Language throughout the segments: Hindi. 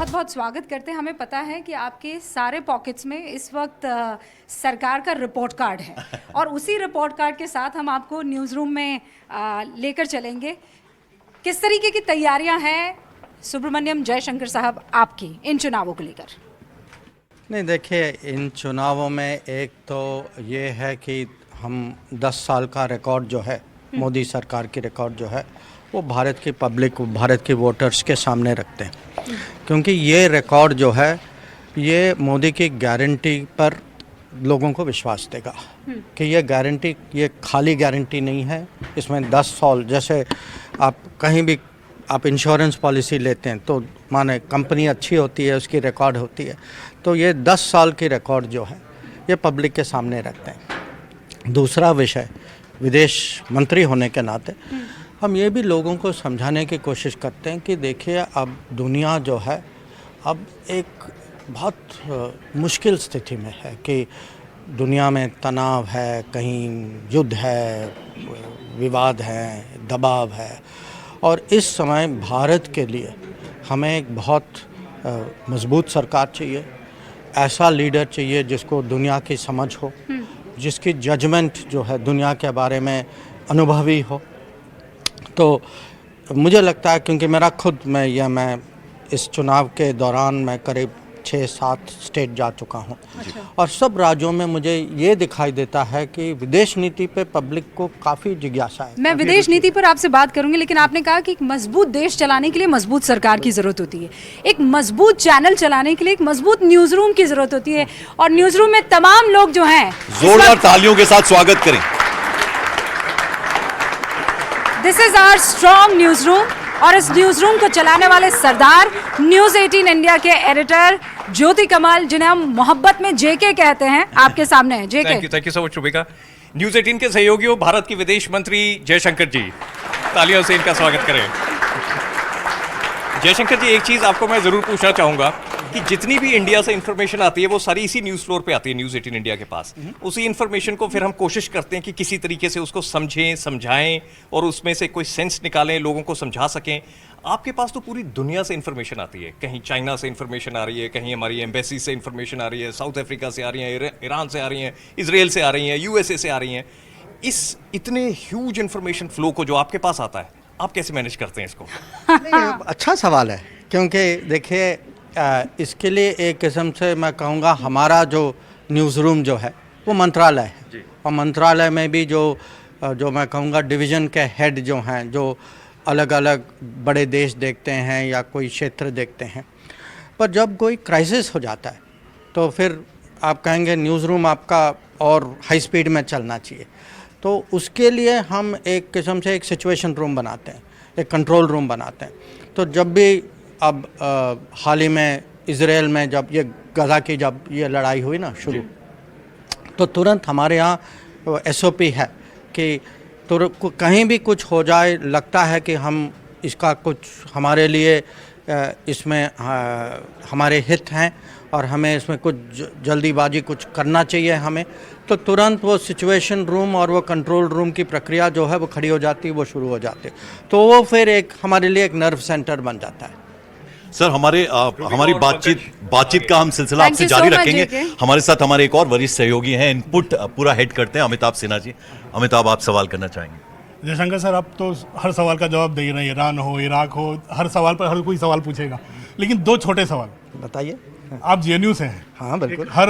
बहुत बहुत स्वागत करते हैं। हमें पता है कि आपके सारे पॉकेट्स में इस वक्त सरकार का रिपोर्ट कार्ड है और उसी रिपोर्ट कार्ड के साथ हम आपको न्यूज़ रूम में लेकर चलेंगे। किस तरीके की तैयारियां हैं सुब्रमण्यम जयशंकर साहब आपकी इन चुनावों को लेकर? नहीं, देखिए, इन चुनावों में एक तो ये है कि हम 10 साल का रिकॉर्ड जो है, मोदी सरकार की रिकॉर्ड जो है, वो भारत की पब्लिक, भारत के वोटर्स के सामने रखते हैं। क्योंकि ये रिकॉर्ड जो है, ये मोदी की गारंटी पर लोगों को विश्वास देगा कि ये गारंटी, ये खाली गारंटी नहीं है। इसमें 10 साल, जैसे आप कहीं भी आप इंश्योरेंस पॉलिसी लेते हैं तो माने कंपनी अच्छी होती है, उसकी रिकॉर्ड होती है, तो ये 10 साल की रिकॉर्ड जो है ये पब्लिक के सामने रखते हैं। दूसरा विषय, विदेश मंत्री होने के नाते हम ये भी लोगों को समझाने की कोशिश करते हैं कि देखिए, अब दुनिया जो है अब एक बहुत मुश्किल स्थिति में है कि दुनिया में तनाव है, कहीं युद्ध है, विवाद है, दबाव है, और इस समय भारत के लिए हमें एक बहुत मजबूत सरकार चाहिए। ऐसा लीडर चाहिए जिसको दुनिया की समझ हो, जिसकी जजमेंट जो है दुनिया के बारे में अनुभवी हो। तो मुझे लगता है, क्योंकि मेरा खुद मैं इस चुनाव के दौरान मैं करीब 6-7 स्टेट जा चुका हूँ। अच्छा। और सब राज्यों में मुझे ये दिखाई देता है कि विदेश नीति पे पब्लिक को काफ़ी जिज्ञासा है। मैं विदेश नीति पर आपसे बात करूंगी, लेकिन आपने कहा कि एक मजबूत देश चलाने के लिए मजबूत सरकार की ज़रूरत होती है, एक मजबूत चैनल चलाने के लिए एक मजबूत न्यूज़ रूम की ज़रूरत होती है, और न्यूज़ रूम में तमाम लोग जो हैं जोरदार तालियों के साथ स्वागत करें। This is our strong news room, और इस न्यूज़ रूम को चलाने वाले सरदार न्यूज़ 18 इंडिया के एडिटर ज्योति कमाल, जिन्हें हम मोहब्बत में जेके कहते हैं, आपके सामने है। JK, thank you so much Rubika. News 18 के सहयोगियों, भारत के विदेश मंत्री जयशंकर जी, तालियों से इनका स्वागत करें। जयशंकर जी, एक चीज़ आपको मैं ज़रूर पूछना चाहूँगा कि जितनी भी इंडिया से इन्फॉर्मेशन आती है वो सारी इसी न्यूज़ फ्लोर पे आती है, न्यूज़ 18 इंडिया के पास। उसी इन्फॉर्मेशन को फिर हम कोशिश करते हैं कि किसी तरीके से उसको समझें, समझाएं और उसमें से कोई सेंस निकालें, लोगों को समझा सकें। आपके पास तो पूरी दुनिया से इन्फॉर्मेशन आती है, कहीं चाइना से इन्फॉर्मेशन आ रही है, कहीं हमारी एम्बेसी से इन्फॉर्मेशन आ रही है, साउथ अफ्रीका से आ रही है, ईरान से आ रही हैं, इसराइल से आ रही हैं, यूएसए से आ रही हैं। इस इतने ह्यूज इन्फॉर्मेशन फ्लो को जो आपके पास आता है, आप कैसे मैनेज करते हैं इसको? अच्छा सवाल है, क्योंकि देखिए, इसके लिए एक किस्म से मैं कहूँगा हमारा जो न्यूज़ रूम जो है वो मंत्रालय है, और मंत्रालय में भी जो मैं कहूँगा डिवीज़न के हेड जो हैं, जो अलग अलग बड़े देश देखते हैं या कोई क्षेत्र देखते हैं, पर जब कोई क्राइसिस हो जाता है तो फिर आप कहेंगे न्यूज़ रूम आपका और हाई स्पीड में चलना चाहिए। तो उसके लिए हम एक किस्म से एक सिचुएशन रूम बनाते हैं, एक कंट्रोल रूम बनाते हैं। तो जब भी अब हाल ही में इसराइल में जब ये गज़ा की जब ये लड़ाई हुई ना शुरू, तो तुरंत हमारे यहाँ SOP है कि तो कहीं भी कुछ हो जाए, लगता है कि हम इसका कुछ हमारे लिए इसमें हमारे हित हैं और हमें इसमें कुछ जल्दीबाजी कुछ करना चाहिए हमें, तो तुरंत वो सिचुएशन रूम और वो कंट्रोल रूम की प्रक्रिया जो है वो खड़ी हो जाती है, वो शुरू हो जाती है। तो वो फिर एक हमारे लिए एक नर्व सेंटर बन जाता है। सर, हमारी बातचीत का हम सिलसिला आपसे जारी रखेंगे। हमारे साथ हमारे एक और वरिष्ठ सहयोगी हैं, इनपुट पूरा हेड करते हैं, अमिताभ सिन्हा जी। अमिताभ, आप सवाल करना चाहेंगे? जयशंकर सर, आप तो हर सवाल का जवाब दे रहे हैं, ईरान हो, इराक हो, हर सवाल पर हर कोई सवाल पूछेगा, लेकिन 2 छोटे सवाल बताइए। आप JNU से हैं। हाँ, बिल्कुल। हर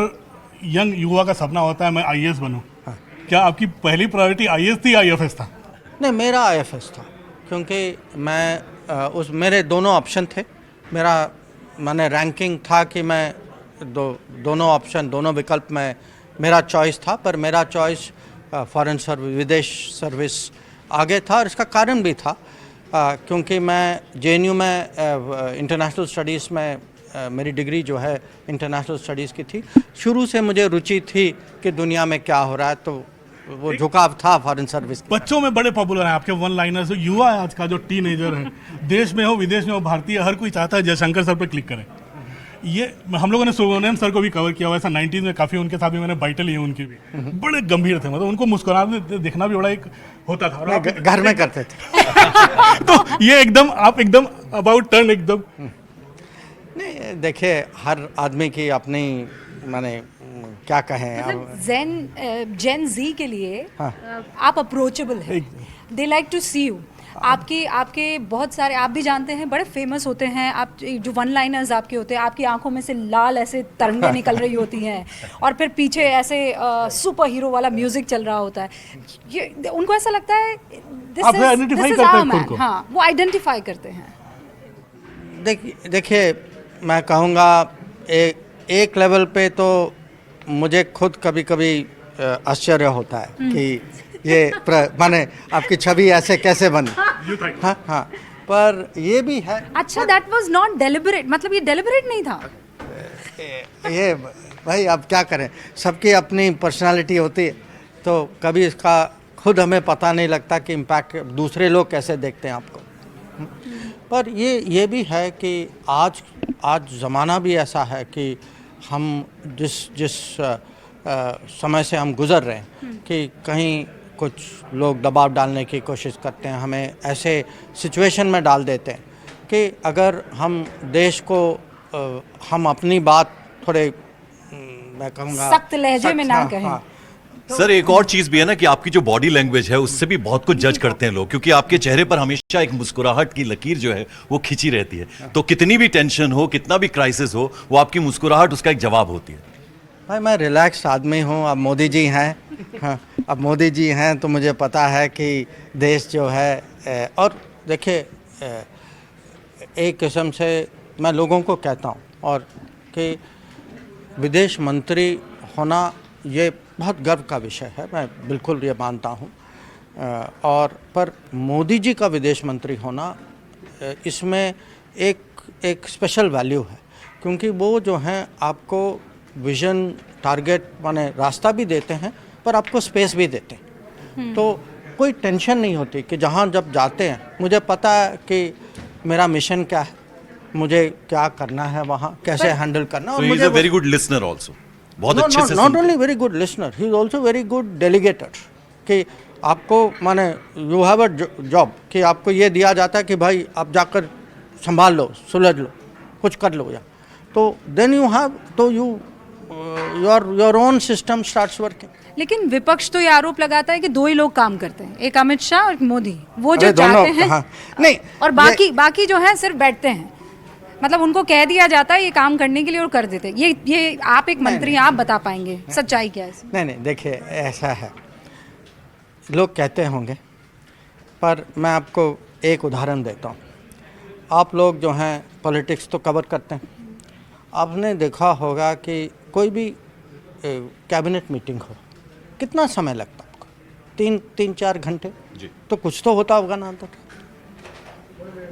यंग युवा का सपना होता है मैं IAS बनूं। हाँ। क्या आपकी पहली प्रायोरिटी IAS थी या IFS था? नहीं, मेरा IFS था, क्योंकि मैं मेरे दोनों ऑप्शन थे। मैंने रैंकिंग था कि मैं दोनों ऑप्शन, दोनों विकल्प में मेरा चॉइस था, पर मेरा चॉइस फॉरेन सर्विस, विदेश सर्विस आगे था। और इसका कारण भी था क्योंकि मैं JNU में इंटरनेशनल स्टडीज़ में मेरी डिग्री जो है इंटरनेशनल स्टडीज़ की थी। शुरू से मुझे रुचि थी कि दुनिया में क्या हो रहा है, तो वो झुकाव था फॉरेन सर्विस। बच्चों में बड़े पॉपुलर हैं आपके वन लाइनर्स। युवा है आज का, जो टीनेजर है, देश में हो विदेश में हो, भारतीय, हर कोई चाहता है जयशंकर सर पे क्लिक करें। ये हम लोगों ने सुब्रमण्यम सर को भी कवर किया हुआ, ऐसा 90s में काफ़ी उनके साथ भी मैंने बाइटल लिए, उनकी भी बड़े गंभीर थे, मतलब उनको मुस्कुराते देखना भी बड़ा एक होता था, और घर में करते थे। तो ये एकदम आप एकदम अबाउट टर्न एकदम नहीं देखिए, हर आदमी की अपनी माने क्या कहें अब। मतलब जेन जी के लिए हाँ। आप अप्रोचेबल हैं, they like to see you. आपके बहुत सारे, आप भी जानते हैं, बड़े फेमस होते हैं आप, जो वन लाइनर्स आपके होते हैं, आपकी आंखों में से लाल ऐसे तरंगें निकल रही होती हैं और फिर पीछे ऐसे सुपर हीरो वाला म्यूजिक चल रहा होता है। ये उनको ऐसा लगता है आप identify करते हैं खुद को। हाँ, वो आइडेंटिफाई करते हैं। देखिए मैं कहूँगा एक लेवल पे तो मुझे खुद कभी कभी आश्चर्य होता है कि ये माने आपकी छवि ऐसे कैसे बनी। हाँ हाँ, पर ये भी है। अच्छा, दैट वाज नॉट डेलिबरेट, मतलब ये डेलिबरेट नहीं था। ये भाई अब क्या करें, सबकी अपनी पर्सनालिटी होती है, तो कभी इसका खुद हमें पता नहीं लगता कि इम्पैक्ट दूसरे लोग कैसे देखते हैं आपको। पर ये भी है कि आज ज़माना भी ऐसा है कि हम जिस समय से हम गुज़र रहे हैं कि कहीं कुछ लोग दबाव डालने की कोशिश करते हैं, हमें ऐसे सिचुएशन में डाल देते हैं कि अगर हम देश को हम अपनी बात थोड़े मैं कहूँगा सख्त लहजे में ना कहें। हाँ, सर एक और चीज भी है ना कि आपकी जो बॉडी लैंग्वेज है उससे भी बहुत कुछ जज करते हैं लोग, क्योंकि आपके चेहरे पर हमेशा एक मुस्कुराहट की लकीर जो है वो खिंची रहती है। तो कितनी भी टेंशन हो, कितना भी क्राइसिस हो, वो आपकी मुस्कुराहट उसका एक जवाब होती है। भाई मैं रिलैक्स आदमी हूँ। अब मोदी जी हैं, हाँ, अब मोदी जी हैं तो मुझे पता है कि देश जो है और देखिए एक किस्म से मैं लोगों को कहता हूँ और कि विदेश मंत्री होना ये बहुत गर्व का विषय है, मैं बिल्कुल ये मानता हूँ। और पर मोदी जी का विदेश मंत्री होना इसमें एक स्पेशल वैल्यू है, क्योंकि वो जो हैं आपको विज़न, टारगेट माने रास्ता भी देते हैं पर आपको स्पेस भी देते हैं। तो कोई टेंशन नहीं होती कि जहाँ जब जाते हैं मुझे पता है कि मेरा मिशन क्या है, मुझे क्या करना है, वहाँ कैसे हैंडल करना। और मुझे वेरी गुड लिसनर ऑल्सो, बहुत अच्छे से not only very good listener, he is also very good delegator. कि आपको माने यू हैव अ जॉब कि आपको ये दिया जाता है कि भाई आप जाकर संभाल लो, सुलझ लो, कुछ कर लो, या तो देन यू हैव तो your own system starts working. लेकिन विपक्ष तो ये आरोप लगाता है कि दो ही लोग काम करते हैं, एक अमित शाह और एक मोदी, वो जो अरे दोनों, चाहते हैं। हाँ, नहीं, और बाकी जो है सिर्फ बैठते हैं, मतलब उनको कह दिया जाता है ये काम करने के लिए और कर देते हैं। ये आप एक मंत्री हैं, आप बता पाएंगे सच्चाई क्या है इसमें? नहीं देखिए ऐसा है, लोग कहते होंगे, पर मैं आपको एक उदाहरण देता हूँ। आप लोग जो हैं पॉलिटिक्स तो कवर करते हैं, आपने देखा होगा कि कोई भी कैबिनेट मीटिंग हो, कितना समय लगता है आपको? 3-4 घंटे जी। तो कुछ तो होता होगा ना अंदर।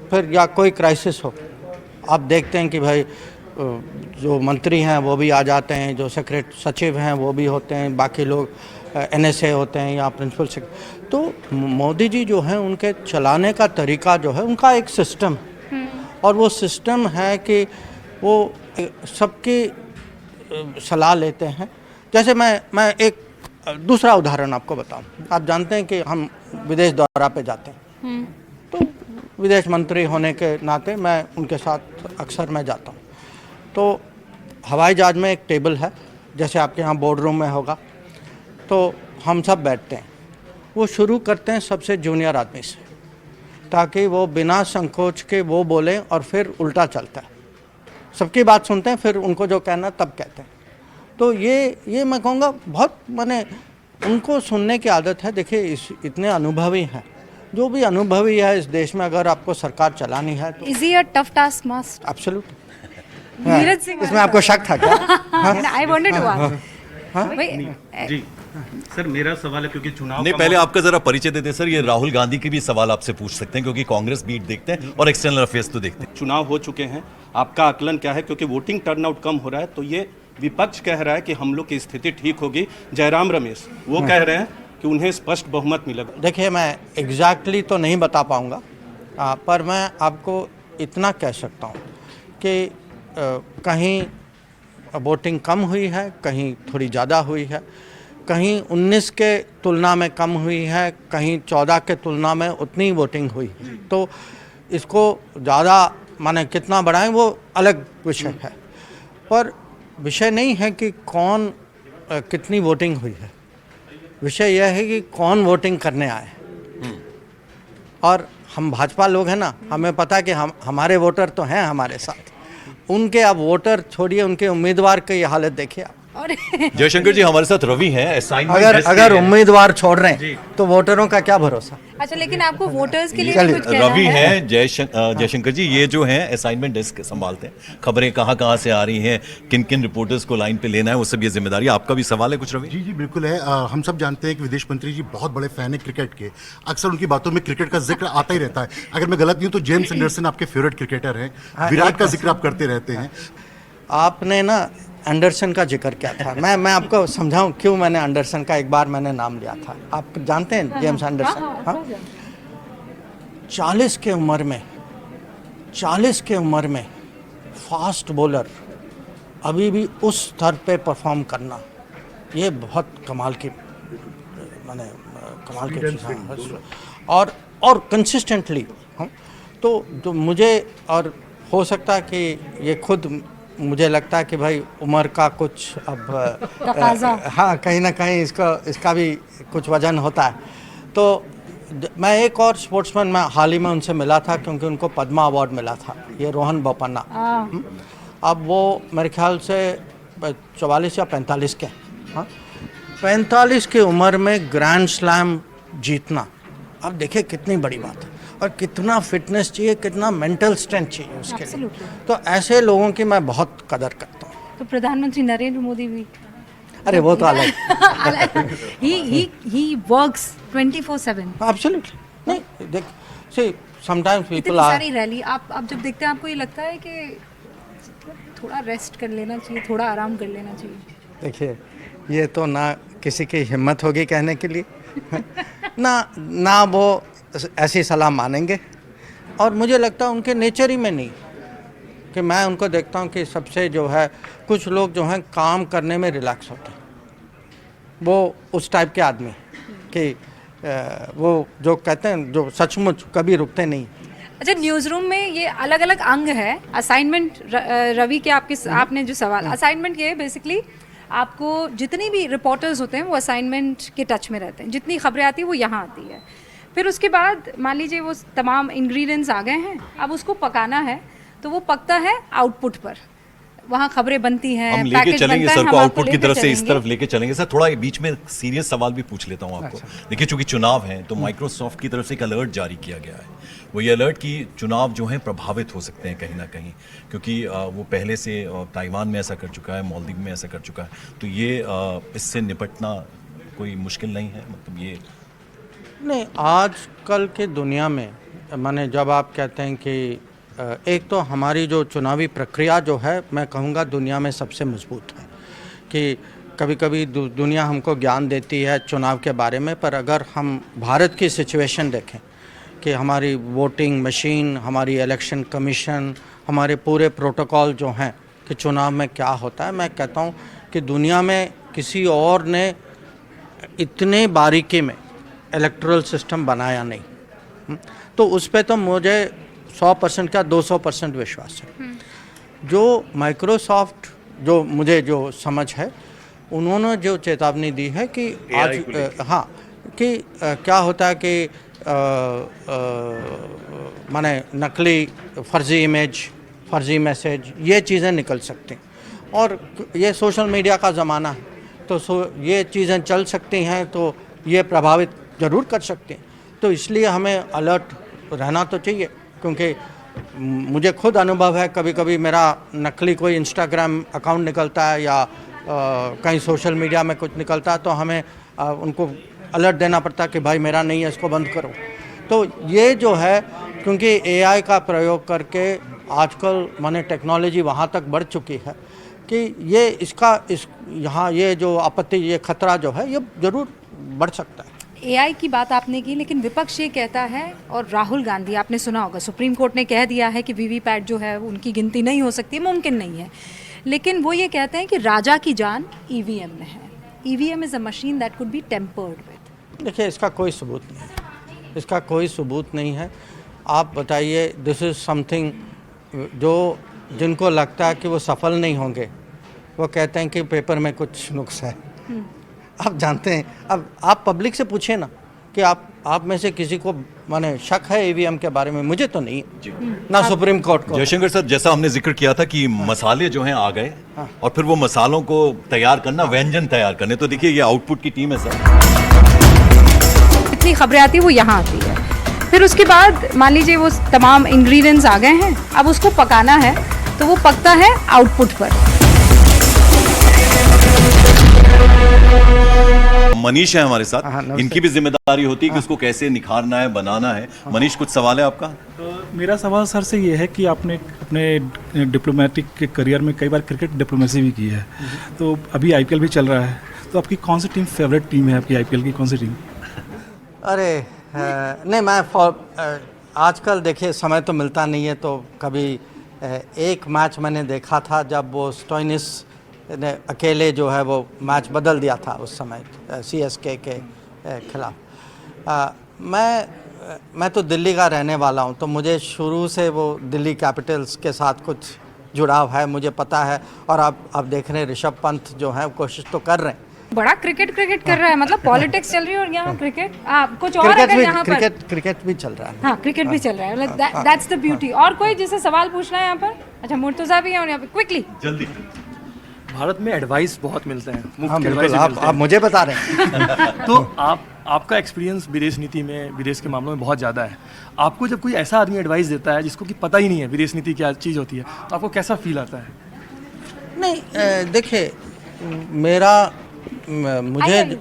फिर या कोई क्राइसिस हो, आप देखते हैं कि भाई जो मंत्री हैं वो भी आ जाते हैं, जो सचिव हैं वो भी होते हैं, बाकी लोग NSA होते हैं या प्रिंसिपल सेक्रेटरी। तो मोदी जी जो हैं उनके चलाने का तरीका जो है, उनका एक सिस्टम है, और वो सिस्टम है कि वो सबकी सलाह लेते हैं। जैसे मैं एक दूसरा उदाहरण आपको बताऊं। आप जानते हैं कि हम विदेश दौरा पे जाते हैं, तो विदेश मंत्री होने के नाते मैं उनके साथ अक्सर मैं जाता हूँ। तो हवाई जहाज़ में एक टेबल है, जैसे आपके यहाँ बोर्ड रूम में होगा, तो हम सब बैठते हैं। वो शुरू करते हैं सबसे जूनियर आदमी से, ताकि वो बिना संकोच के वो बोलें, और फिर उल्टा चलता है, सबकी बात सुनते हैं, फिर उनको जो कहना तब कहते हैं। तो ये मैं कहूँगा बहुत माने उनको सुनने की आदत है। देखिए इतने अनुभवी हैं, जो भी अनुभवी है इस देश में, अगर आपको सरकार चलानी है तो is he a tough taskmaster? Absolutely. Neeraj Singh, इसमें आपको शक था क्या? I wanted to ask. जी सर, मेरा सवाल है क्योंकि चुनाव नहीं, का पहले आपका जरा परिचय देते सर। ये राहुल गांधी की भी सवाल आपसे पूछ सकते हैं, क्योंकि कांग्रेस बीट देखते हैं और एक्सटर्नल अफेयर्स तो देखते हैं। चुनाव हो चुके हैं, आपका आकलन क्या है? क्योंकि वोटिंग टर्नआउट कम हो रहा है, तो ये विपक्ष कह रहा है कि हम लोग की स्थिति ठीक होगी। जयराम रमेश वो कह रहे हैं कि उन्हें स्पष्ट बहुमत मिलेगा। देखिए मैं एग्जैक्टली तो नहीं बता पाऊँगा, पर मैं आपको इतना कह सकता हूँ कि कहीं वोटिंग कम हुई है, कहीं थोड़ी ज़्यादा हुई है, कहीं 19 के तुलना में कम हुई है, कहीं 14 के तुलना में उतनी वोटिंग हुई। तो इसको ज़्यादा माने कितना बढ़ाएं वो अलग विषय है, पर विषय नहीं है कि कौन कितनी वोटिंग हुई है। विषय यह है कि कौन वोटिंग करने आए। और हम भाजपा लोग हैं ना, हमें पता है कि हमारे वोटर तो हैं हमारे साथ, उनके अब वोटर छोड़िए, उनके उम्मीदवार की हालत देखिए आप। और जयशंकर जी हमारे साथ रवि हैं, असाइनमेंट अगर उम्मीदवार छोड़ रहे हैं तो वोटरों का क्या भरोसा। अच्छा, लेकिन आपको वोटर्स के लिए चलिए, कुछ कहना रवि है? हैं जयशंकर जी, ये जो हैं असाइनमेंट डेस्क संभालते हैं, खबरें कहाँ कहाँ से आ रही हैं, किन किन रिपोर्टर्स को लाइन पे लेना है, वो सब ये जिम्मेदारी। आपका भी सवाल है कुछ रवि? जी जी बिल्कुल है। हम सब जानते हैं कि विदेश मंत्री जी बहुत बड़े फैन है क्रिकेट के। अक्सर उनकी बातों में क्रिकेट का जिक्र आता ही रहता है। अगर मैं गलत नहीं हूं तो जेम्स एंडरसन आपके फेवरेट क्रिकेटर हैं, विराट का जिक्र आप करते रहते हैं। आपने ना एंडरसन का जिक्र किया था, मैं आपको समझाऊं क्यों मैंने एंडरसन का एक बार मैंने नाम लिया था। आप जानते हैं जेम्स एंडरसन? हाँ, 40 के उम्र में फास्ट बॉलर अभी भी उस स्तर पे परफॉर्म करना, ये बहुत कमाल की माने कमाल की चीज़ है। और कंसिस्टेंटली तो मुझे, और हो सकता है कि ये खुद मुझे लगता है कि भाई उम्र का कुछ अब हाँ कहीं ना कहीं इसका भी कुछ वजन होता है। तो मैं एक और स्पोर्ट्समैन मैं हाल ही में उनसे मिला था, क्योंकि उनको पद्मा अवार्ड मिला था, ये रोहन बोपन्ना। अब वो मेरे ख्याल से 44 या 45 के, हाँ 45 की उम्र में ग्रैंड स्लैम जीतना, अब देखिए कितनी बड़ी बात है, और कितना फिटनेस चाहिए, कितना मेंटल स्ट्रेंथ चाहिए उसके लिए। तो ऐसे लोगों की मैं बहुत कदर करता हूँ। तो प्रधानमंत्री नरेंद्र मोदी भी, अरे वो तो अलग he works 24/7। एब्सोल्युटली नहीं, देख सी समटाइम्स इतनी पीपल आर, सारी रैली आप जब देखते हैं, आपको ये लगता है कि थोड़ा रेस्ट कर लेना चाहिए, थोड़ा आराम कर लेना चाहिए? देखिए ये तो ना किसी की हिम्मत होगी कहने के लिए ना वो ऐसी सलाह मानेंगे, और मुझे लगता है उनके नेचर ही में नहीं, कि मैं उनको देखता हूँ कि सबसे जो है कुछ लोग जो हैं काम करने में रिलैक्स होते हैं, वो उस टाइप के आदमी कि वो जो कहते हैं जो सचमुच कभी रुकते नहीं। अच्छा, न्यूज़ रूम में ये अलग अलग अंग है। असाइनमेंट रवि के आपने जो सवाल, असाइनमेंट ये है बेसिकली आपको जितनी भी रिपोर्टर्स होते हैं वो असाइनमेंट के टच में रहते हैं, जितनी खबरें आती हैं वो यहाँ आती है। फिर उसके बाद मान लीजिए वो तमाम इंग्रेडिएंट्स आ गए हैं, अब उसको पकाना है, तो वो पकता है आउटपुट पर, वहाँ खबरें बनती हैं, हम लेके चलेंगे सर को आउटपुट की तरफ से इस तरफ लेके लेके चलेंगे। सर थोड़ा बीच में सीरियस सवाल भी पूछ लेता हूँ आपको। देखिए चूंकि चुनाव है तो माइक्रोसॉफ्ट की तरफ से एक अलर्ट जारी किया गया है, वो ये अलर्ट कि चुनाव जो है प्रभावित हो सकते हैं कहीं ना कहीं, क्योंकि वो पहले से ताइवान में ऐसा कर चुका है, मालदीव में ऐसा कर चुका है, तो ये इससे निपटना कोई मुश्किल नहीं है? मतलब ये नहीं, आजकल की दुनिया में माने जब आप कहते हैं कि एक तो हमारी जो चुनावी प्रक्रिया जो है, मैं कहूँगा दुनिया में सबसे मजबूत है, कि कभी कभी दुनिया हमको ज्ञान देती है चुनाव के बारे में, पर अगर हम भारत की सिचुएशन देखें कि हमारी वोटिंग मशीन, हमारी इलेक्शन कमीशन, हमारे पूरे प्रोटोकॉल जो हैं कि चुनाव में क्या होता है, मैं कहता हूँ कि दुनिया में किसी और ने इतने बारीकी में इलेक्टोरल सिस्टम बनाया नहीं। तो उस पर तो मुझे 100% का 200% विश्वास है। जो माइक्रोसॉफ्ट, जो मुझे जो समझ है, उन्होंने जो चेतावनी दी है कि आज हाँ कि क्या होता है कि माने नकली फर्जी इमेज, फर्जी मैसेज, ये चीज़ें निकल सकती हैं, और ये सोशल मीडिया का ज़माना है, तो ये चीज़ें चल सकती हैं, तो ये प्रभावित ज़रूर कर सकती हैं। तो इसलिए हमें अलर्ट रहना तो चाहिए, क्योंकि मुझे खुद अनुभव है, कभी कभी मेरा नकली कोई इंस्टाग्राम अकाउंट निकलता है या कहीं सोशल मीडिया में कुछ निकलता है, तो हमें उनको अलर्ट देना पड़ता है कि भाई मेरा नहीं है, इसको बंद करो। तो ये जो है, क्योंकि एआई का प्रयोग करके आजकल माने टेक्नोलॉजी वहाँ तक बढ़ चुकी है कि ये यहाँ ये जो आपत्ति, ये खतरा जो है, ये ज़रूर बढ़ सकता है। एआई की बात आपने की, लेकिन विपक्ष ये कहता है, और राहुल गांधी, आपने सुना होगा, सुप्रीम कोर्ट ने कह दिया है कि वीवीपैट जो है उनकी गिनती नहीं हो सकती, मुमकिन नहीं है, लेकिन वो ये कहते हैं कि राजा की जान ईवीएम में है। EVM is a machine that could be tempered with. देखिए इसका कोई सबूत नहीं है, इसका कोई सबूत नहीं है। आप बताइए, दिस इज़ समथिंग जो जिनको लगता है कि वो सफल नहीं होंगे, वो कहते हैं कि पेपर में कुछ नुक्स है। आप जानते हैं, अब आप पब्लिक से पूछे ना कि आप में से किसी को माने शक है ईवीएम के बारे में, मुझे तो नहीं, ना सुप्रीम कोर्ट को। जयशंकर सर, जैसा हमने जिक्र किया था कि मसाले जो हैं आ गए और फिर वो मसालों को तैयार करना, व्यंजन तैयार करने, तो देखिए ये आउटपुट की टीम है सर। जितनी खबरें आती है वो यहाँ आती है, फिर उसके बाद मान लीजिए वो तमाम इंग्रेडिएंट्स आ गए हैं, अब उसको पकाना है तो वो पकता है आउटपुट पर। मनीष है हमारे साथ, नमस्ते। इनकी भी जिम्मेदारी होती है कि उसको कैसे निखारना है, बनाना है। मनीष, कुछ सवाल है आपका? मेरा सवाल सर से ये है कि आपने अपने डिप्लोमेटिक के करियर में कई बार क्रिकेट डिप्लोमेसी भी की है, तो अभी आईपीएल भी चल रहा है, तो आपकी कौन सी टीम फेवरेट टीम है आपकी आईपीएल की, कौन सी टीम? अरे नहीं, मैं आजकल देखिए समय तो मिलता नहीं है, तो कभी एक मैच मैंने देखा था जब वो स्टोइनिस ने अकेले जो है वो मैच बदल दिया था उस समय सीएसके के खिलाफ। मैं तो दिल्ली का रहने वाला हूँ, तो मुझे शुरू से वो दिल्ली कैपिटल्स के साथ कुछ जुड़ाव है, मुझे पता है। और आप देख रहे हैं ऋषभ पंत जो है कोशिश तो कर रहे हैं, बड़ा क्रिकेट कर रहा है, मतलब पॉलिटिक्स चल रही है और यहाँ क्रिकेट कुछ और अगर यहाँ पर क्रिकेट भी चल रहा है। हाँ, क्रिकेट भी चल रहा है, दैट्स द ब्यूटी। और कोई जिसे सवाल पूछना है यहाँ पर? अच्छा, मुर्तजा भी है और यहाँ पे क्विकली जल्दी। भारत में एडवाइस बहुत मिलते हैं, हाँ मुफ्त बिल्कुल, एडवाइस भी मिलते आप मुझे बता रहे हैं। हैं। तो आपका एक्सपीरियंस विदेश नीति में, विदेश के मामलों में बहुत ज़्यादा है। आपको जब कोई ऐसा आदमी एडवाइस देता है जिसको कि पता ही नहीं है विदेश नीति क्या चीज़ होती है, तो आपको कैसा फील आता है? नहीं, देखिए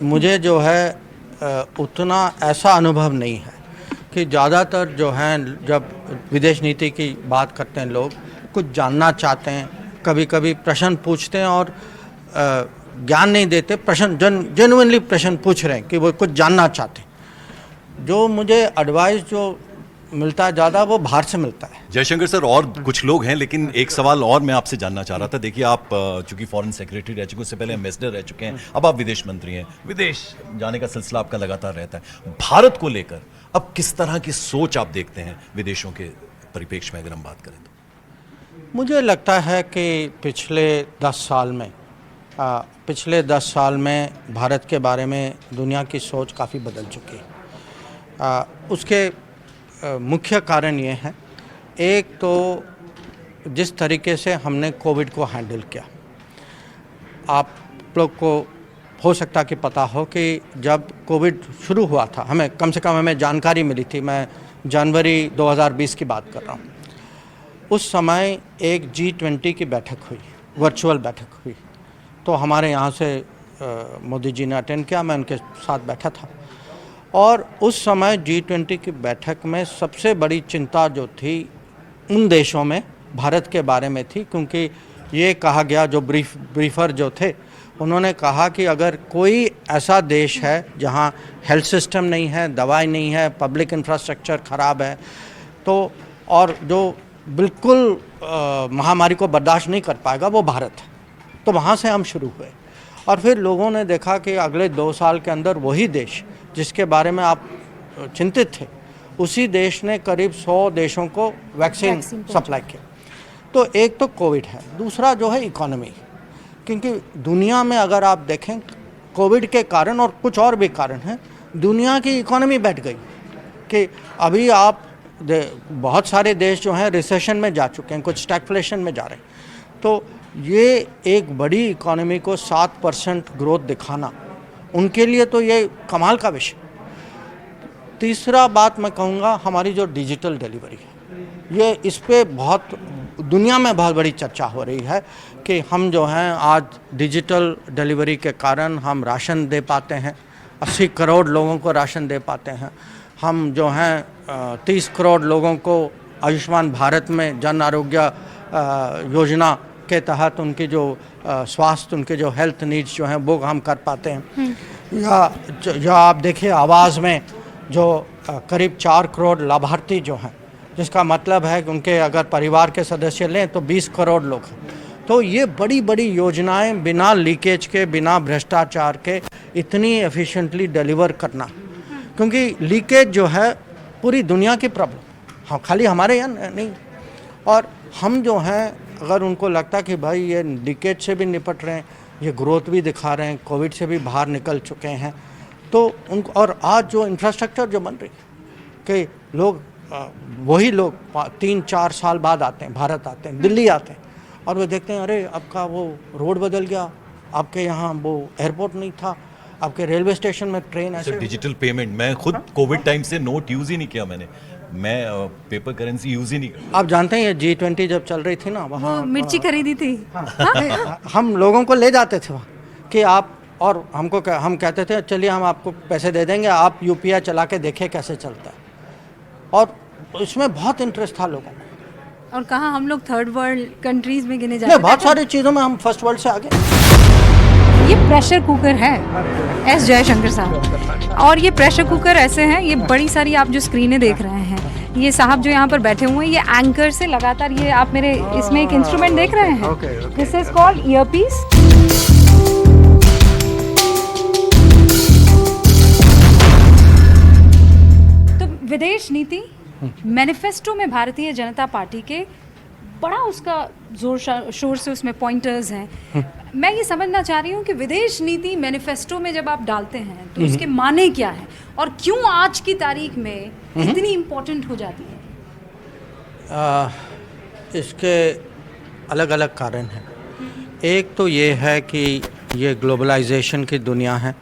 मुझे जो है उतना ऐसा अनुभव नहीं है कि ज़्यादातर जो हैं जब विदेश नीति की बात करते हैं लोग कुछ जानना चाहते हैं, कभी कभी प्रश्न पूछते हैं और ज्ञान नहीं देते, प्रश्न जेन्युइनली प्रश्न पूछ रहे हैं कि वो कुछ जानना चाहते हैं। जो मुझे एडवाइस जो मिलता है ज़्यादा वो बाहर से मिलता है। जयशंकर सर, और कुछ लोग हैं, लेकिन एक सवाल और मैं आपसे जानना चाह रहा था। देखिए, आप चूंकि फॉरेन सेक्रेटरी रह चुके, उससे पहले एम्बेसडर रह चुके हैं, अब आप विदेश मंत्री हैं, विदेश जाने का सिलसिला आपका लगातार रहता है। भारत को लेकर अब किस तरह की सोच आप देखते हैं विदेशों के परिप्रेक्ष्य में, अगर हम बात करें तो? मुझे लगता है कि पिछले 10 साल में भारत के बारे में दुनिया की सोच काफ़ी बदल चुकी है। उसके मुख्य कारण ये हैं, एक तो जिस तरीके से हमने कोविड को हैंडल किया। आप लोग को हो सकता कि पता हो कि जब कोविड शुरू हुआ था, हमें कम से कम जानकारी मिली थी, मैं जनवरी 2020 की बात कर रहा हूँ, उस समय एक G20 की बैठक हुई, वर्चुअल बैठक हुई, तो हमारे यहाँ से मोदी जी ने अटेंड किया, मैं उनके साथ बैठा था। और उस समय G20 की बैठक में सबसे बड़ी चिंता जो थी उन देशों में भारत के बारे में थी, क्योंकि ये कहा गया, जो ब्रीफर जो थे उन्होंने कहा कि अगर कोई ऐसा देश है जहाँ हेल्थ सिस्टम नहीं है, दवाई नहीं है, पब्लिक इंफ्रास्ट्रक्चर ख़राब है, तो और जो बिल्कुल महामारी को बर्दाश्त नहीं कर पाएगा, वो भारत है। तो वहाँ से हम शुरू हुए और फिर लोगों ने देखा कि अगले 2 साल के अंदर वही देश जिसके बारे में आप चिंतित थे, उसी देश ने करीब 100 देशों को वैक्सीन सप्लाई किया। तो एक तो कोविड है, दूसरा जो है इकोनॉमी, क्योंकि दुनिया में अगर आप देखें कोविड के कारण और कुछ और भी कारण हैं, दुनिया की इकोनॉमी बैठ गई कि अभी आप बहुत सारे देश जो हैं रिसेशन में जा चुके हैं, कुछ स्टैगफ्लेशन में जा रहे हैं। तो ये एक बड़ी इकोनॉमी को 7% ग्रोथ दिखाना उनके लिए तो ये कमाल का विषय। तीसरा बात मैं कहूँगा, हमारी जो डिजिटल डिलीवरी है, ये इस पे बहुत दुनिया में बहुत बड़ी चर्चा हो रही है कि हम जो हैं आज डिजिटल डिलीवरी के कारण हम राशन दे पाते हैं, 80 करोड़ लोगों को राशन दे पाते हैं। हम जो हैं 30 करोड़ लोगों को आयुष्मान भारत में जन आरोग्य योजना के तहत उनकी जो स्वास्थ्य, उनके जो हेल्थ नीड्स जो हैं वो हम कर पाते हैं। या आप देखिए आवाज़ में जो करीब 4 करोड़ लाभार्थी जो हैं, जिसका मतलब है कि उनके अगर परिवार के सदस्य लें तो 20 करोड़ लोग हैं। तो ये बड़ी बड़ी योजनाएं बिना लीकेज के, बिना भ्रष्टाचार के इतनी एफिशिएंटली डिलीवर करना, क्योंकि लीकेज जो है पूरी दुनिया की प्रॉब्लम, हाँ खाली हमारे यहाँ नहीं। और हम जो हैं अगर उनको लगता कि भाई ये लीकेज से भी निपट रहे हैं, ये ग्रोथ भी दिखा रहे हैं, कोविड से भी बाहर निकल चुके हैं, तो उनको और आज जो इंफ्रास्ट्रक्चर जो बन रही है कि लोग वही लोग 3-4 साल बाद आते हैं, भारत आते हैं, दिल्ली आते हैं और वो देखते हैं अरे आपका वो रोड बदल गया, आपके यहाँ वो एयरपोर्ट नहीं था, आपके रेलवे स्टेशन में ट्रेन ऐसे। डिजिटल पेमेंट, मैं खुद कोविड टाइम से नोट यूज़ ही नहीं किया मैंने, मैं पेपर करेंसी यूज़ ही नहीं करता। आप जानते हैं ये G20 जब चल रही थी ना, वहाँ वो मिर्ची खरीदी थी। हम लोगों को ले जाते थे वहाँ कि आप, और हम कहते थे चलिए हम आपको पैसे दे देंगे, आप UPI चला के देखें कैसे चलता है, और इसमें बहुत इंटरेस्ट था लोगों को। और कहाँ हम लोग थर्ड वर्ल्ड कंट्रीज में गिने नहीं, जाते बहुत थे। सारी चीज़ों में हम फर्स्ट वर्ल्ड से आगे। ये प्रेशर कुकर है एस जयशंकर साहब, और ये प्रेशर कुकर ऐसे हैं, ये बड़ी सारी आप जो स्क्रीनें देख रहे हैं, ये साहब जो यहाँ पर बैठे हुए हैं, ये एंकर से लगातार, ये आप मेरे इसमें एक इंस्ट्रूमेंट देख रहे हैं, दिस इज कॉल्ड ईयरपीस। तो विदेश नीति मैनिफेस्टो में भारतीय जनता पार्टी के बड़ा उसका जोर शोर से उसमें पॉइंटर्स हैं। मैं ये समझना चाह रही हूँ कि विदेश नीति मैनिफेस्टो में जब आप डालते हैं तो उसके माने क्या है और क्यों आज की तारीख में इतनी इम्पोर्टेंट हो जाती है? इसके अलग अलग कारण हैं। एक तो ये है कि ये ग्लोबलाइजेशन की दुनिया है,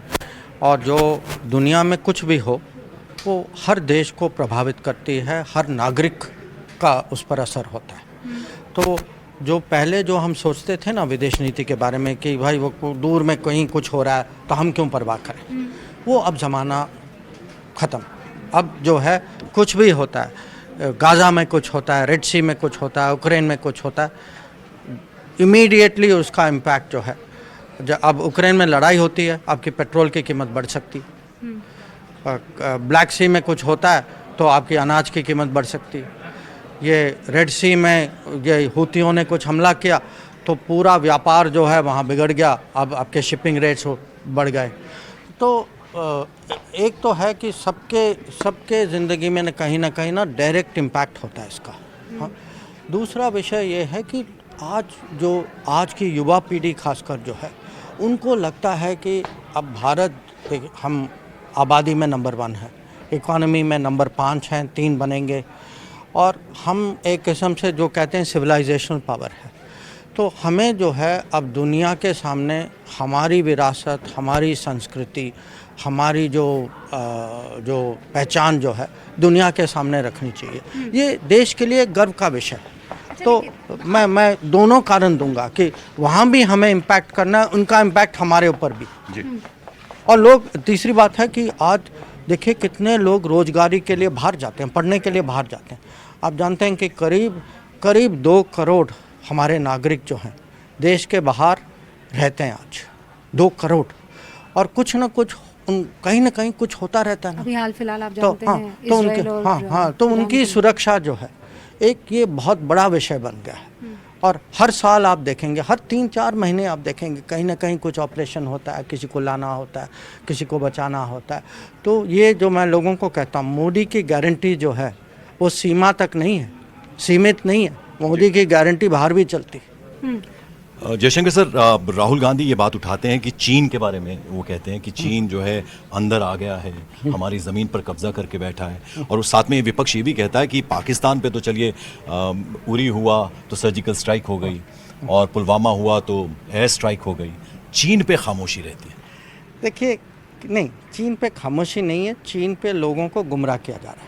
और जो दुनिया में कुछ भी हो वो हर देश को प्रभावित करती है, हर नागरिक का उस पर असर होता है। तो जो पहले जो हम सोचते थे ना विदेश नीति के बारे में कि भाई वो दूर में कहीं कुछ हो रहा है तो हम क्यों परवाह करें, वो अब ज़माना ख़त्म। अब जो है कुछ भी होता है, गाज़ा में कुछ होता है, रेड सी में कुछ होता है, यूक्रेन में कुछ होता है, इमीडिएटली उसका इम्पैक्ट जो है, जब अब यूक्रेन में लड़ाई होती है आपकी पेट्रोल की कीमत बढ़ सकती है, ब्लैक सी में कुछ होता है तो आपकी अनाज की कीमत बढ़ सकती है, ये रेड सी में ये हूतियों ने कुछ हमला किया तो पूरा व्यापार जो है वहाँ बिगड़ गया, अब आपके शिपिंग रेट्स बढ़ गए। तो एक तो है कि सबके ज़िंदगी में न कहीं ना डायरेक्ट इम्पैक्ट होता है इसका। हाँ, दूसरा विषय ये है कि आज की युवा पीढ़ी खासकर जो है उनको लगता है कि अब भारत, हम आबादी में नंबर 1 है, इकोनॉमी में नंबर 5 हैं, 3 बनेंगे, और हम एक किस्म से जो कहते हैं सिविलाइजेशनल पावर है। तो हमें जो है अब दुनिया के सामने हमारी विरासत, हमारी संस्कृति, हमारी जो पहचान जो है दुनिया के सामने रखनी चाहिए। ये देश के लिए गर्व का विषय है। तो मैं दोनों कारण दूंगा कि वहाँ भी हमें इम्पैक्ट करना है, उनका इम्पैक्ट हमारे ऊपर भी जी। और लोग, तीसरी बात है कि आज देखिए कितने लोग रोजगारी के लिए बाहर जाते हैं, पढ़ने के लिए बाहर जाते हैं। आप जानते हैं कि करीब 2 करोड़ हमारे नागरिक जो हैं देश के बाहर रहते हैं आज, 2 करोड़, और कुछ ना कुछ कहीं ना कहीं कुछ होता रहता है ना। अभी हाल फिलहाल आप जानते हैं तो इजराइल और तो उनकी सुरक्षा जो है एक ये बहुत बड़ा विषय बन गया है। और हर साल आप देखेंगे, हर 3-4 महीने आप देखेंगे कहीं ना कहीं कुछ ऑपरेशन होता है, किसी को लाना होता है, किसी को बचाना होता है। तो ये जो मैं लोगों को कहता हूँ, मोदी की गारंटी जो है वो सीमा तक नहीं है, सीमित नहीं है, मोदी की गारंटी बाहर भी चलती है। जयशंकर सर, राहुल गांधी ये बात उठाते हैं कि चीन के बारे में, वो कहते हैं कि चीन जो है अंदर आ गया है, हमारी ज़मीन पर कब्जा करके बैठा है, और उस साथ में विपक्ष ये भी कहता है कि पाकिस्तान पे तो चलिए उरी हुआ तो सर्जिकल स्ट्राइक हो गई, और पुलवामा हुआ तो एयर स्ट्राइक हो गई, चीन पे खामोशी रहती है। देखिए, नहीं, चीन पे खामोशी नहीं है, चीन पे लोगों को गुमराह किया जा रहा है।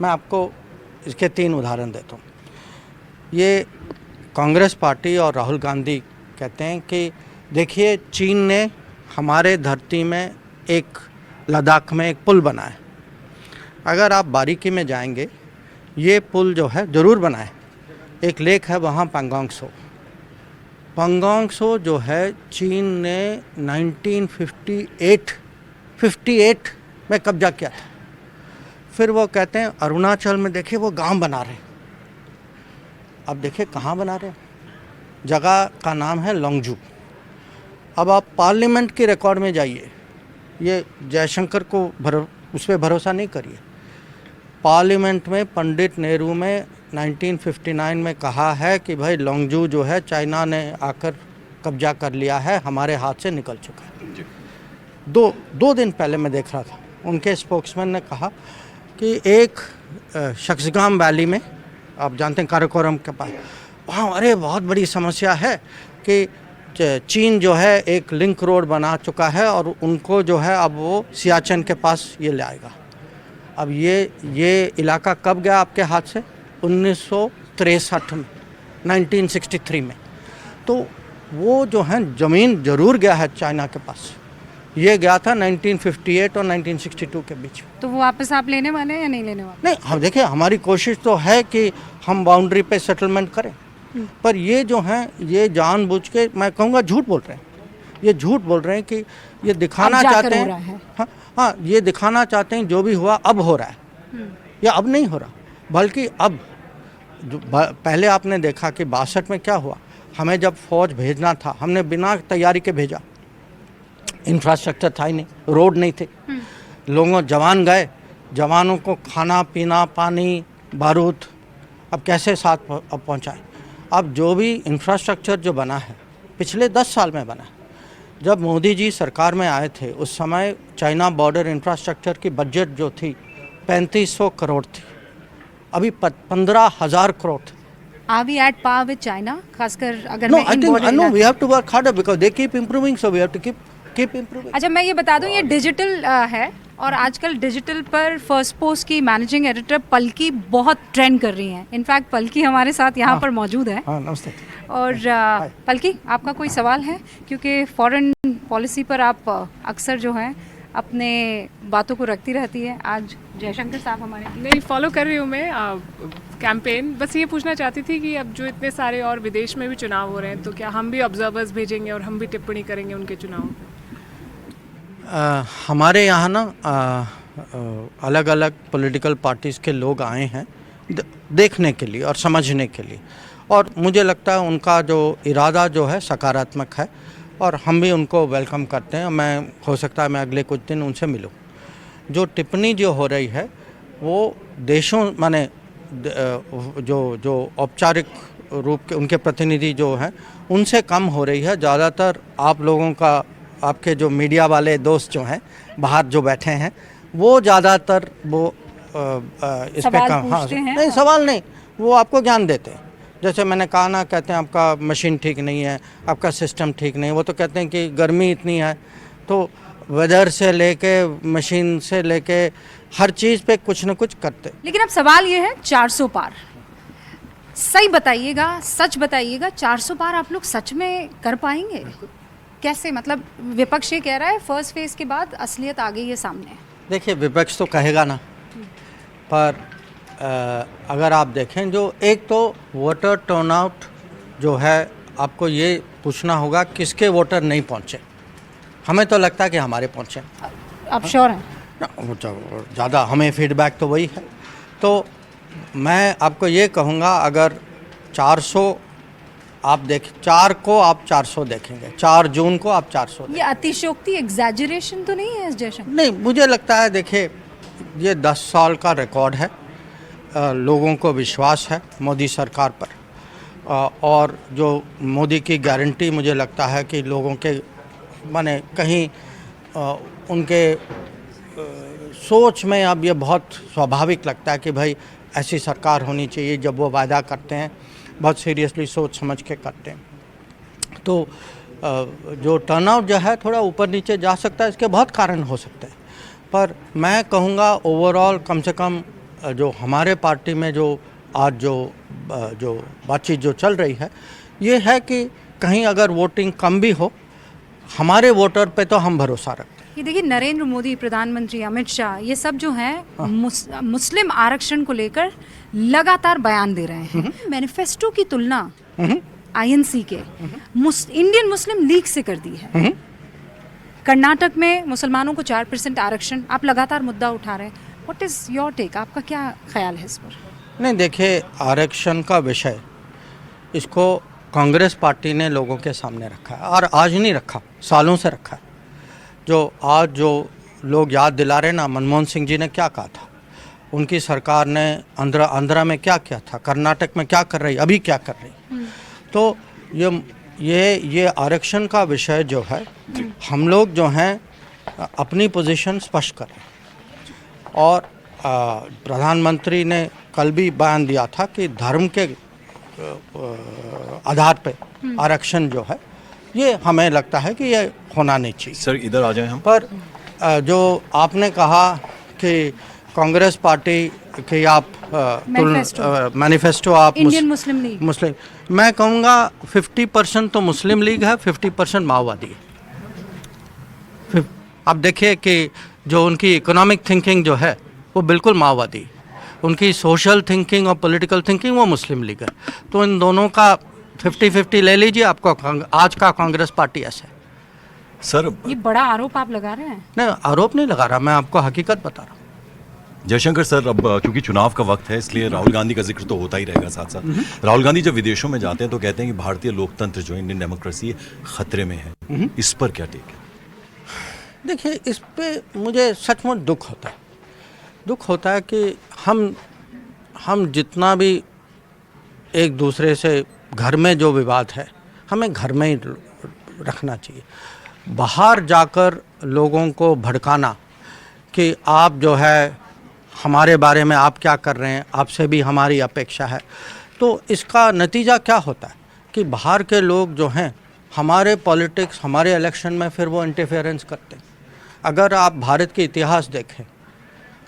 मैं आपको इसके 3 उदाहरण देता हूँ। ये कांग्रेस पार्टी और राहुल गांधी कहते हैं कि देखिए चीन ने हमारे धरती में एक लद्दाख में एक पुल बनाया। अगर आप बारीकी में जाएंगे, ये पुल जो है ज़रूर बनाए। एक लेक है वहाँ पंगोंग सो जो है चीन ने 1958 में कब्जा किया था। फिर वो कहते हैं अरुणाचल में देखिए वो गांव बना रहे हैं। अब देखिए कहाँ बना रहे हैं, जगह का नाम है लोंगजू। अब आप पार्लियामेंट के रिकॉर्ड में जाइए, ये जयशंकर को उस पर भरोसा नहीं करिए। पार्लियामेंट में पंडित नेहरू में 1959 में कहा है कि भाई लॉन्गजू जो है चाइना ने आकर कब्जा कर लिया है, हमारे हाथ से निकल चुका है। दो दिन पहले मैं देख रहा था, उनके स्पोक्समैन ने कहा कि एक शख्सगाम वैली में, आप जानते हैं काराकोरम के पास, वहाँ अरे बहुत बड़ी समस्या है कि चीन जो है एक लिंक रोड बना चुका है और उनको जो है अब वो सियाचिन के पास ये ले आएगा। अब ये इलाका कब गया आपके हाथ से? 1963 में, 1963 में। तो वो जो है ज़मीन ज़रूर गया है चाइना के पास, ये गया था 1958 और 1962 के बीच। तो वो वापस आप लेने वाले हैं या नहीं लेने वाले? नहीं, हम देखिए हमारी कोशिश तो है कि हम बाउंड्री पे सेटलमेंट करें, पर ये जो हैं ये जानबूझ के मैं कहूँगा झूठ बोल रहे हैं। ये झूठ बोल रहे हैं कि ये दिखाना अब जाकर चाहते हो रहा हैं, है। हाँ ये दिखाना चाहते हैं जो भी हुआ अब हो रहा है, या अब नहीं हो रहा, बल्कि अब जो पहले आपने देखा कि 62 में क्या हुआ, हमें जब फौज भेजना था हमने बिना तैयारी के भेजा, इंफ्रास्ट्रक्चर था ही नहीं, रोड नहीं थे, लोगों जवान गए, जवानों को खाना पीना पानी बारूद अब कैसे साथ पहुंचाएं। अब जो भी इंफ्रास्ट्रक्चर जो बना है पिछले 10 साल में बना है, जब मोदी जी सरकार में आए थे उस समय चाइना बॉर्डर इंफ्रास्ट्रक्चर की बजट जो थी 3500 करोड़ थी, अभी 15,000 करोड़ थी। Are we at par with China? खासकर अगर No, मैं I in think border no, इलाके- we have to work harder because they keep improving, so we have to keep improving. अच्छा, मैं ये बता दूं, ये डिजिटल है और आजकल डिजिटल पर फर्स्ट पोस्ट की मैनेजिंग एडिटर पलकी बहुत ट्रेंड कर रही हैं। इनफैक्ट पलकी हमारे साथ यहाँ पर मौजूद है। हाँ नमस्ते। और पलकी, आपका कोई सवाल है? क्योंकि फॉरेन पॉलिसी पर आप अक्सर जो है अपने बातों को रखती रहती है। आज जयशंकर साहब हमारे नहीं फॉलो कर रही हूँ मैं कैंपेन। बस ये पूछना चाहती थी कि अब जो इतने सारे और विदेश में भी चुनाव हो रहे हैं, तो क्या हम भी ऑब्जर्वर्स भेजेंगे और हम भी टिप्पणी करेंगे उनके चुनाव पे? हमारे यहाँ ना अलग अलग पॉलिटिकल पार्टीज़ के लोग आए हैं देखने के लिए और समझने के लिए, और मुझे लगता है उनका जो इरादा जो है सकारात्मक है और हम भी उनको वेलकम करते हैं। मैं हो सकता है मैं अगले कुछ दिन उनसे मिलूं। जो टिप्पणी जो हो रही है वो देशों माने जो औपचारिक रूप के उनके प्रतिनिधि जो हैं उनसे कम हो रही है। ज़्यादातर आप लोगों का, आपके जो मीडिया वाले दोस्त जो हैं बाहर जो बैठे हैं वो ज़्यादातर वो इस पे कम, हाँ नहीं सवाल नहीं, वो आपको ज्ञान देते हैं। जैसे मैंने कहा ना, कहते हैं आपका मशीन ठीक नहीं है, आपका सिस्टम ठीक नहीं है, वो तो कहते हैं कि गर्मी इतनी है, तो वेदर से लेके मशीन से लेके हर चीज़ पे कुछ न कुछ करते। लेकिन अब सवाल ये है 400 पार, सही बताइएगा, सच बताइएगा, 400 पार आप लोग सच में कर पाएंगे? कैसे? मतलब विपक्ष ये कह रहा है फर्स्ट फेज के बाद असलियत आ गई है सामने। देखिए विपक्ष तो कहेगा ना, पर अगर आप देखें जो एक तो वोटर टर्नआउट जो है, आपको ये पूछना होगा किसके वोटर नहीं पहुंचे। हमें तो लगता है कि हमारे पहुंचे। आप श्योर हैं? ज़्यादा हमें फीडबैक तो वही है। तो मैं आपको ये कहूँगा अगर 400 आप देख 4 को आप 400 देखेंगे, 4 जून को आप 400 ये अतिशयोक्ति एग्जैजरेशन तो नहीं है जयशंकर? नहीं, मुझे लगता है देखिए ये 10 साल का रिकॉर्ड है, लोगों को विश्वास है मोदी सरकार पर, और जो मोदी की गारंटी मुझे लगता है कि लोगों के माने कहीं उनके सोच में अब ये बहुत स्वाभाविक लगता है कि भाई ऐसी सरकार होनी चाहिए। जब वो वादा करते हैं बहुत सीरियसली सोच समझ के करते हैं। तो जो टर्नआउट जो है थोड़ा ऊपर नीचे जा सकता है, इसके बहुत कारण हो सकते हैं, पर मैं कहूँगा ओवरऑल कम से कम जो हमारे पार्टी में जो आज जो बातचीत जो चल रही है ये है कि कहीं अगर वोटिंग कम भी हो, हमारे वोटर पे तो हम भरोसा रखते हैं। ये देखिए नरेंद्र मोदी, प्रधानमंत्री अमित शाह, ये सब जो हैं मुस्लिम आरक्षण को लेकर लगातार बयान दे रहे हैं। मैनिफेस्टो की तुलना आईएनसी के इंडियन मुस्लिम लीग से कर दी है। कर्नाटक में मुसलमानों को 4% आरक्षण, आप लगातार मुद्दा उठा रहे हैं। What is your take? आपका क्या ख्याल है इस पर? नहीं देखिए, आरक्षण का विषय इसको कांग्रेस पार्टी ने लोगों के सामने रखा है, और आज नहीं रखा, सालों से रखा है। जो आज जो लोग याद दिला रहे ना, मनमोहन सिंह जी ने क्या कहा था, उनकी सरकार ने आंध्रा में क्या किया था, कर्नाटक में क्या कर रही, अभी क्या कर रही। तो ये आरक्षण का विषय जो है, हम लोग जो हैं अपनी पोजीशन स्पष्ट करें। और प्रधानमंत्री ने कल भी बयान दिया था कि धर्म के आधार पे आरक्षण जो है, ये हमें लगता है कि ये होना नहीं चाहिए। सर इधर आ जाएं हम। पर जो आपने कहा कि कांग्रेस पार्टी के आप मैनिफेस्टो आप इंडियन मुस्लिम लीग, मुस्लिम, मैं कहूँगा 50% तो मुस्लिम लीग है, 50% माओवादी है। आप देखिए कि जो उनकी इकोनॉमिक थिंकिंग जो है वो बिल्कुल माओवादी, उनकी सोशल थिंकिंग और पॉलिटिकल थिंकिंग वो मुस्लिम लीग है। तो इन दोनों का 50-50 ले लीजिए, आपको आज का कांग्रेस पार्टी ऐसा है। सर ये बड़ा आरोप आप लगा रहे हैं। नहीं, आरोप नहीं लगा रहा, मैं आपको हकीकत बता रहा हूँ। जयशंकर सर, अब क्योंकि चुनाव का वक्त है इसलिए राहुल गांधी का जिक्र तो होता ही रहेगा साथ साथ। राहुल गांधी जब विदेशों में जाते हैं तो कहते हैं कि भारतीय लोकतंत्र जो इंडियन डेमोक्रेसी खतरे में है, इस पर क्या टेक है? देखिए, इस पे मुझे सचमुच दुख होता है कि हम जितना भी एक दूसरे से घर में जो विवाद है, हमें घर में ही रखना चाहिए। बाहर जाकर लोगों को भड़काना कि आप जो है हमारे बारे में आप क्या कर रहे हैं, आपसे भी हमारी अपेक्षा है, तो इसका नतीजा क्या होता है कि बाहर के लोग जो हैं हमारे पॉलिटिक्स, हमारे इलेक्शन में फिर वो इंटरफेरेंस करते हैं। अगर आप भारत के इतिहास देखें,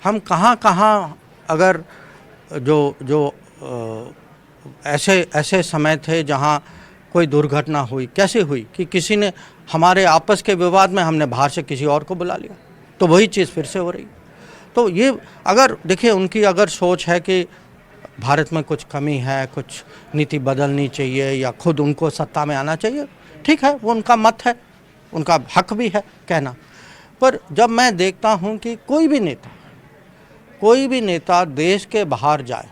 हम कहाँ अगर जो ऐसे समय थे जहाँ कोई दुर्घटना हुई, कैसे हुई कि किसी ने हमारे आपस के विवाद में हमने बाहर से किसी और को बुला लिया, तो वही चीज़ फिर से हो रही। तो ये अगर देखिए, उनकी अगर सोच है कि भारत में कुछ कमी है, कुछ नीति बदलनी चाहिए या खुद उनको सत्ता में आना चाहिए, ठीक है, वो उनका मत है, उनका हक भी है कहना। पर जब मैं देखता हूँ कि कोई भी नेता देश के बाहर जाए,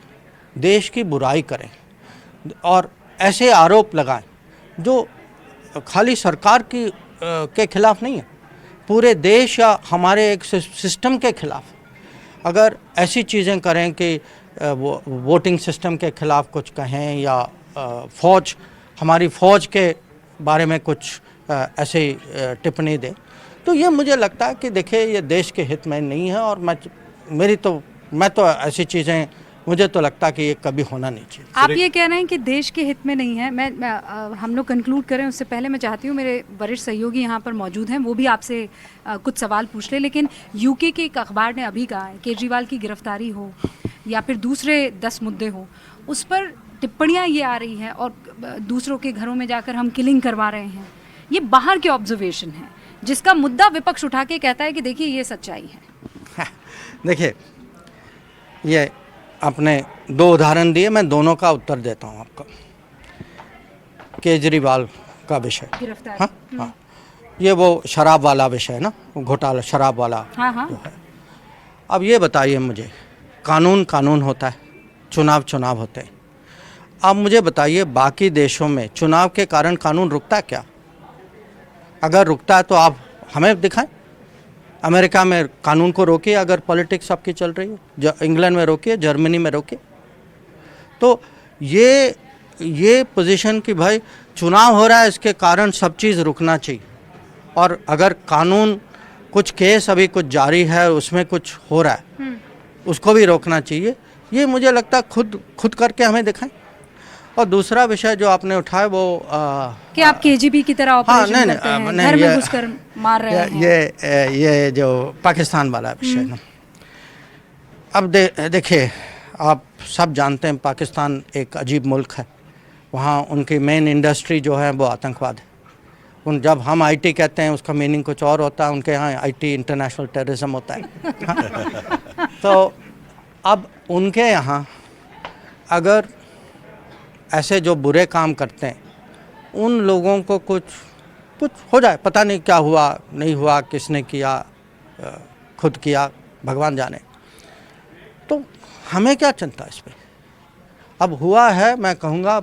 देश की बुराई करे और ऐसे आरोप लगाएं जो खाली सरकार के खिलाफ नहीं है, पूरे देश या हमारे एक सिस्टम के खिलाफ, अगर ऐसी चीज़ें करें कि वो वोटिंग सिस्टम के खिलाफ कुछ कहें या हमारी फ़ौज के बारे में कुछ ऐसे टिप्पणी दें, तो ये मुझे लगता है कि देखिए, ये देश के हित में नहीं है। और मैं तो ऐसी चीज़ें, मुझे तो लगता है कि ये कभी होना नहीं चाहिए। आप ये कह रहे हैं कि देश के हित में नहीं है। हम लोग कंक्लूड करें उससे पहले मैं चाहती हूँ मेरे वरिष्ठ सहयोगी यहाँ पर मौजूद हैं, वो भी आपसे कुछ सवाल पूछ ले। लेकिन यूके के एक अखबार ने अभी कहा है, केजरीवाल की गिरफ्तारी हो या फिर दूसरे 10 मुद्दे हो, उस पर टिप्पणियाँ ये आ रही हैं और दूसरों के घरों में जाकर हम किलिंग करवा रहे हैं। ये बाहर के ऑब्जर्वेशन है, जिसका मुद्दा विपक्ष उठा के कहता है कि देखिए ये सच्चाई है। देखिए, ये आपने 2 उदाहरण दिए, मैं दोनों का उत्तर देता हूँ आपको। केजरीवाल का विषय, हाँ, ये वो शराब वाला विषय है ना, घोटाला शराब वाला जो है। अब ये बताइए मुझे, कानून होता है, चुनाव होते हैं। अब मुझे बताइए, बाकी देशों में चुनाव के कारण कानून रुकता है क्या? अगर रुकता है तो आप हमें दिखाएं। अमेरिका में कानून को रोकिए अगर पॉलिटिक्स आपकी चल रही है, इंग्लैंड में रोकिए, जर्मनी में रोकिए। तो ये पोजीशन कि भाई चुनाव हो रहा है, इसके कारण सब चीज़ रुकना चाहिए, और अगर कानून कुछ केस अभी कुछ जारी है, उसमें कुछ हो रहा है, उसको भी रोकना चाहिए, ये मुझे लगता है खुद करके हमें दिखाएं। और दूसरा विषय जो आपने उठाया वो कि आप केजीबी की तरह ऑपरेशन करते हैं, घर में घुसकर मार रहे हैं। ये जो पाकिस्तान वाला विषय ना, अब देखिए, आप सब जानते हैं पाकिस्तान एक अजीब मुल्क है। वहाँ उनकी मेन इंडस्ट्री जो है वो आतंकवाद है। जब हम आईटी कहते हैं उसका मीनिंग कुछ और होता है, उनके यहाँ आईटी इंटरनेशनल टेररिज्म होता है। तो अब उनके यहाँ अगर ऐसे जो बुरे काम करते हैं, उन लोगों को कुछ हो जाए, पता नहीं क्या हुआ नहीं हुआ, किसने किया, खुद किया, भगवान जाने, तो हमें क्या चिंता इस पर? अब हुआ है, मैं कहूँगा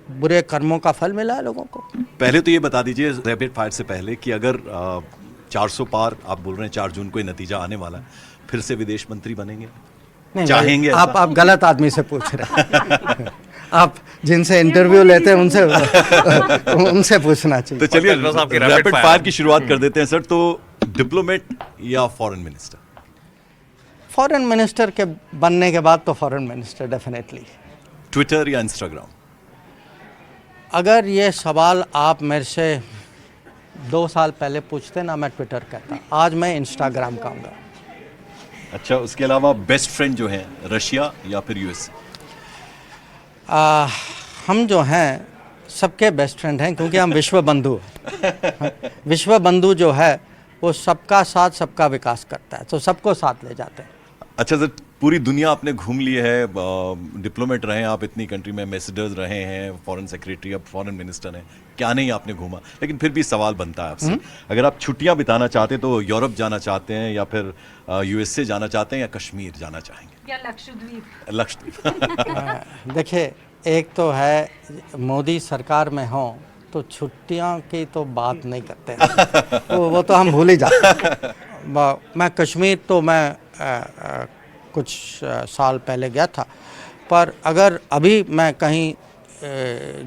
बुरे कर्मों का फल मिला है लोगों को। पहले तो ये बता दीजिए रैपिड फायर से पहले कि अगर 400 पार आप बोल रहे हैं 4 जून को ये नतीजा आने वाला है, फिर से विदेश मंत्री बनेंगे? नहीं, चाहेंगे आप गलत आदमी से पूछ रहे हैं। आप जिनसे इंटरव्यू लेते हैं उनसे पूछना चाहिए। तो चलिए पंकज, बस आपकी rapid रैपिड fire। फायर की शुरुआत कर देते हैं सर। तो डिप्लोमेट या फॉरेन मिनिस्टर? फॉरेन मिनिस्टर के बनने के बाद तो फॉरेन मिनिस्टर डेफिनेटली। ट्विटर या इंस्टाग्राम? अगर ये सवाल आप मेरे से 2 साल पहले पूछते ना, मैं ट्विटर कहता। आज मैं इंस्टाग्राम कहूँगा। अच्छा, उसके अलावा बेस्ट फ्रेंड जो है रशिया या फिर यूएस? हम जो हैं सबके बेस्ट फ्रेंड हैं, क्योंकि हम विश्व बंधु हैं। विश्व बंधु जो है वो सबका साथ सबका विकास करता है, तो सबको साथ ले जाते हैं। अच्छा सर, पूरी दुनिया आपने घूम ली है, डिप्लोमेट रहे हैं आप इतनी कंट्री में, एम्बेसडर्स रहे हैं, फॉरेन सेक्रेटरी, अब फॉरेन मिनिस्टर हैं, क्या नहीं आपने घूमा। लेकिन फिर भी सवाल बनता है आपसे, अगर आप छुट्टियां बिताना चाहते तो यूरोप जाना चाहते हैं या फिर यूएसए जाना चाहते हैं या कश्मीर जाना चाहेंगे? या लक्षद्वीप? लक्षद्वीप। देखिए, एक तो है मोदी सरकार में हो तो छुट्टियां की तो बात नहीं करते हैं। वो तो हम भूल ही जाते हैं। मैं कश्मीर तो मैं कुछ साल पहले गया था, पर अगर अभी मैं कहीं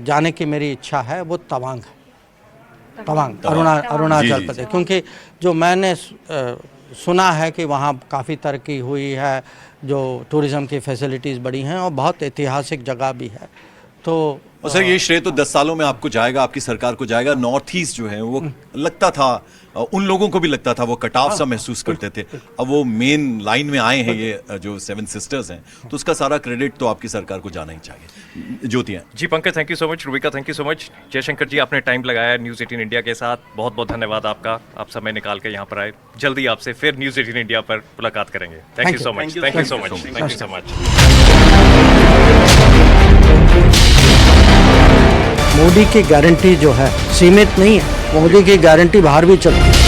जाने की मेरी इच्छा है वो तवांग है। तवांग अरुणाचल प्रदेश, क्योंकि जो मैंने सुना है कि वहाँ काफ़ी तरक्की हुई है, जो टूरिज़्म की फैसिलिटीज़ बढ़ी हैं और बहुत ऐतिहासिक जगह भी है। तो और सर ये श्रेय तो 10 सालों में आपको जाएगा, आपकी सरकार को जाएगा। नॉर्थ ईस्ट जो है वो लगता था, उन लोगों को भी लगता था, वो कटाव सा महसूस करते थे। अब वो मेन लाइन में आए हैं ये जो 7 सिस्टर्स हैं, तो उसका सारा क्रेडिट तो आपकी सरकार को जाना ही चाहिए। ज्योतियाँ ji Pankaj, thank you so much. Rubika, thank you so much. Jaishankar ji, आपने टाइम लगाया न्यूज़ 18 इंडिया के साथ, बहुत बहुत धन्यवाद आपका। आप समय निकाल के यहाँ पर आए। जल्दी आपसे फिर न्यूज़ 18 इंडिया पर मुलाकात करेंगे। Thank you so much, thank you so much, thank you so much. Modi की गारंटी जो है सीमित नहीं है, मोदी की गारंटी बाहर भी चलती है।